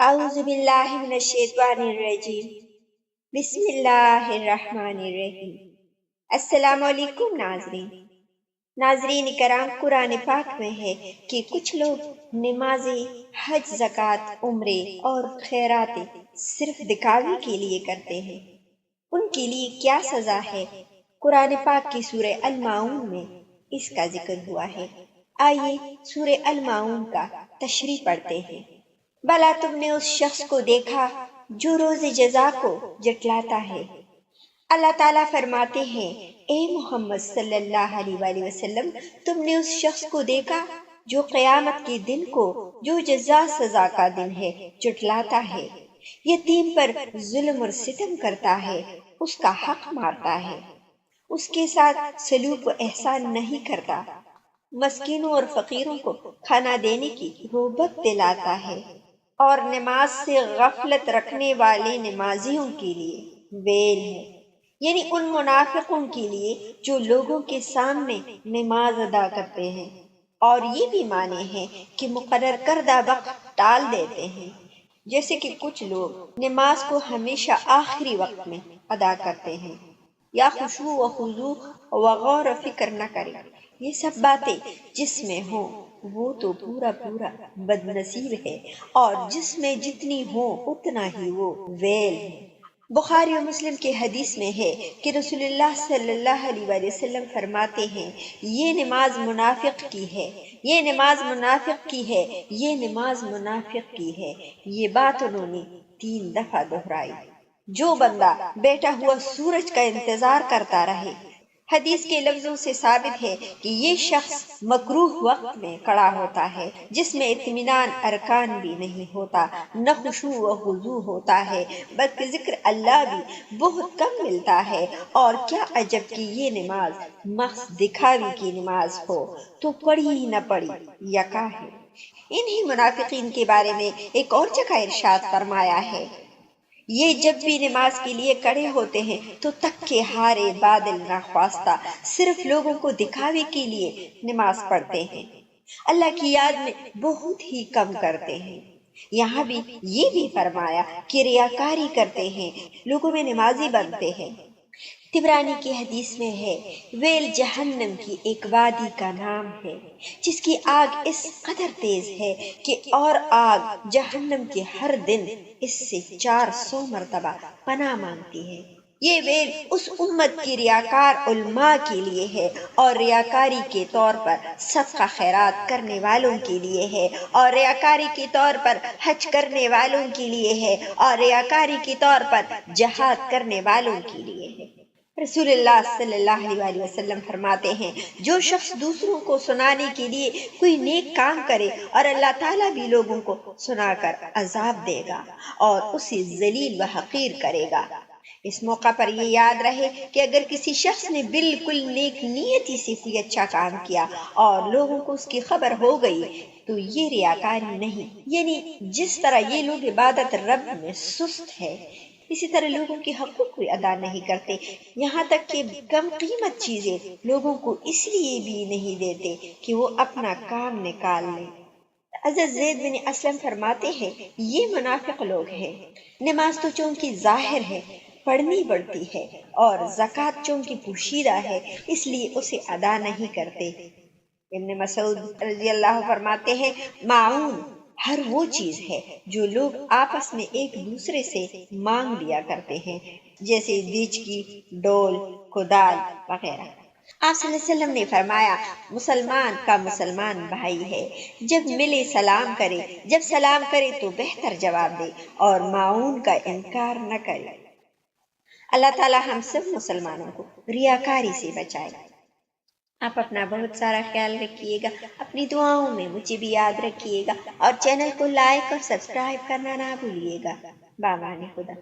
اعوذ باللہ من الشیطان الرجیم بسم اللہ الرحمن الرحیم۔ السلام علیکم ناظرین کرام، قرآن پاک میں ہے کہ کچھ لوگ نمازیں، حج، زکوٰۃ، عمرے اور خیرات صرف دکھاوے کے لیے کرتے ہیں۔ ان کے لیے کیا سزا ہے؟ قرآن پاک کی سورہ الماعون میں اس کا ذکر ہوا ہے۔ آئیے سورہ الماعون کا تشریح پڑھتے ہیں۔ بھلا تم نے اس شخص کو دیکھا جو روز جزا کو جٹلاتا ہے۔ اللہ تعالیٰ فرماتے ہیں، اے محمد صلی اللہ علیہ وآلہ وسلم، تم نے اس شخص کو دیکھا جو قیامت کے دن کو، جو جزا سزا کا دن ہے، جٹلاتا ہے، یتیم پر ظلم اور ستم کرتا ہے، اس کا حق مارتا ہے، اس کے ساتھ سلوک و احسان نہیں کرتا، مسکینوں اور فقیروں کو کھانا دینے کی رغبت دلاتا ہے، اور نماز سے غفلت رکھنے والے نمازیوں کے لیے ویل ہے، یعنی ان منافقوں کے لیے جو لوگوں کے سامنے نماز ادا کرتے ہیں اور یہ بھی مانے ہیں کہ مقرر کردہ وقت ٹال دیتے ہیں، جیسے کہ کچھ لوگ نماز کو ہمیشہ آخری وقت میں ادا کرتے ہیں، یا خشوع و خضوع و غور و فکر نہ کریں۔ یہ سب باتیں جس میں ہوں وہ تو پورا بد نصیب ہے، اور جس میں جتنی ہو اتنا ہی وہ ویل ہے۔ بخاری و مسلم کے حدیث میں ہے کہ رسول اللہ صلی اللہ علیہ وآلہ وسلم فرماتے ہیں، یہ نماز منافق کی ہے، یہ نماز منافق کی ہے، یہ نماز منافق کی ہے۔ یہ بات انہوں نے 3 دفعہ دہرائی۔ جو بندہ بیٹھا ہوا سورج کا انتظار کرتا رہے، حدیث کے لفظوں سے ثابت ہے کہ یہ شخص مکروہ وقت میں کھڑا ہوتا ہے، جس میں اطمینان ارکان بھی نہیں ہوتا، نہ خشوع و خضوع ہوتا ہے، بلکہ ذکر اللہ بھی بہت کم ملتا ہے، اور کیا عجب کہ یہ نماز محض دکھاوے کی نماز ہو تو پڑھی ہی نہ پڑھی یکا ہے۔ انہی منافقین کے بارے میں ایک اور جگہ ارشاد فرمایا ہے، یہ جب بھی نماز کے لیے کھڑے ہوتے ہیں تو تکے ہارے بادل ناخواستہ صرف لوگوں کو دکھاوے کے لیے نماز پڑھتے ہیں، اللہ کی یاد میں بہت ہی کم کرتے ہیں۔ یہاں بھی یہ بھی فرمایا کہ ریاکاری کرتے ہیں، لوگوں میں نمازی بنتے ہیں۔ طبرانی کی حدیث میں ہے، ویل جہنم کی ایک وادی کا نام ہے جس کی آگ اس قدر تیز ہے کہ اور آگ جہنم کے ہر دن اس سے 400 مرتبہ پناہ مانگتی ہے۔ یہ ویل اس امت کی ریاکار علماء کے لیے ہے، اور ریاکاری کے طور پر صدقہ خیرات کرنے والوں کے لیے ہے، اور ریاکاری کے طور پر حج کرنے والوں کے لیے ہے، اور ریاکاری کے طور پر جہاد کرنے والوں کے لیے ہے۔ رسول اللہ صلی اللہ علیہ وآلہ وسلم فرماتے ہیں، جو شخص دوسروں کو سنانے کے لیے کوئی نیک کام کرے اور اللہ تعالیٰ بھی لوگوں کو سنا کر عذاب دے گا اور اسے ذلیل و حقیر کرے گا۔ اس موقع پر یہ یاد رہے کہ اگر کسی شخص نے بالکل نیک نیتی سے کوئی اچھا کام کیا اور لوگوں کو اس کی خبر ہو گئی تو یہ ریاکاری نہیں، یعنی جس طرح یہ لوگ عبادت رب میں سست ہے، اسی طرح لوگوں کے حقوق کو ادا نہیں کرتے، یہاں تک کہ کم قیمت چیزیں لوگوں کو اس لیے بھی نہیں دیتے کہ وہ اپنا کام نکال لیں۔ حضرت زید بن اسلم فرماتے ہیں، یہ منافق لوگ ہیں، نماز تو چونکہ ظاہر ہے، پڑھنی پڑتی ہے، اور زکوٰۃ چونکہ پوشیدہ ہے اس لیے اسے ادا نہیں کرتے۔ ابن مسعود رضی اللہ فرماتے ہیں، معون ہر وہ چیز ہے جو لوگ آپس میں ایک دوسرے سے مانگ لیا کرتے ہیں، جیسے بیج کی ڈول، کدال وغیرہ۔ آپ صلی اللہ علیہ وسلم نے فرمایا، مسلمان کا مسلمان بھائی ہے، جب ملے سلام کرے، جب سلام کرے تو بہتر جواب دے، اور معاون کا انکار نہ کرے۔ اللہ تعالی ہم سب مسلمانوں کو ریاکاری سے بچائے۔ آپ اپنا بہت سارا خیال رکھیے گا، اپنی دعاؤں میں مجھے بھی یاد رکھیے گا، اور چینل کو لائک اور سبسکرائب کرنا نہ بھولیے گا۔ بابا نے خدا۔